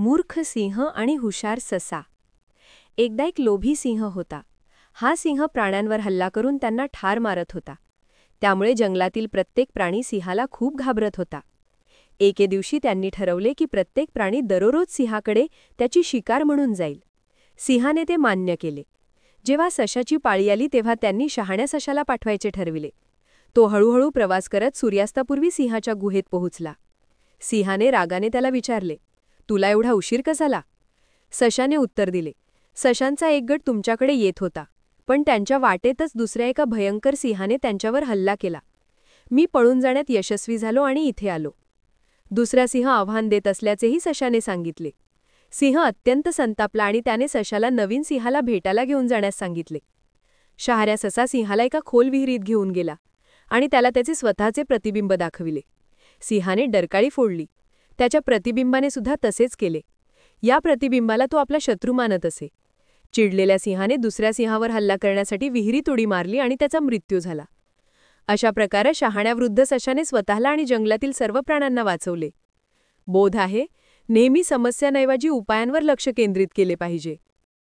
मूर्ख सिंह आणि हुशार ससा. एकदा एक लोभी सिंह होता. हा सिंह प्राण्यांवर हल्ला करून त्यांना ठार मारत होता. त्यामुळे जंगलातील प्रत्येक प्राणी सिंहाला खूप घाबरत होता. एके दिवशी त्यांनी ठरवले की प्रत्येक प्राणी दररोज सिंहाकडे त्याची शिकार म्हणून जाईल. सिंहाने ते मान्य केले. जेव्हा सशाची पाळी आली तेव्हा त्यांनी शहाण्या सशाला पाठवायचे ठरविले. तो हळूहळू प्रवास करत सूर्यास्तापूर्वी सिंहाच्या गुहेत पोहोचला. सिंहाने रागाने त्याला विचारले, तुला एवढा उशीर का झाला? सशाने उत्तर दिले, सशांचा एक गट तुमच्याकडे येत होता, पण त्यांच्या वाटेतच दुसऱ्या एका भयंकर सिंहाने त्यांच्यावर हल्ला केला. मी पळून जाण्यात यशस्वी झालो आणि इथे आलो. दुसरा सिंह आव्हान देत असल्याचेही सशाने सांगितले. सिंह अत्यंत संतापला आणि त्याने सशाला नवीन सिंहाला भेटायला घेऊन जाण्यास सांगितले. शहाण्या ससा सिंहाला एका खोल विहिरीत घेऊन गेला आणि त्याला त्याचे स्वतःचे प्रतिबिंब दाखविले. सिंहाने डरकाळी फोडली. त्याच्या प्रतिबिंबाने सुद्धा तसेच केले. या प्रतिबिंबाला तो आपला शत्रू मानत असे. चिडलेल्या सिंहाने दुसऱ्या सिंहावर हल्ला करण्यासाठी विहिरीत उडी मारली आणि त्याचा मृत्यू झाला. अशा प्रकारे शहाण्या वृद्ध सशाने स्वतःला आणि जंगलातील सर्व प्राण्यांना वाचवले. बोध आहे, नेहमी समस्यांऐवजी उपायांवर लक्ष केंद्रित केले पाहिजे.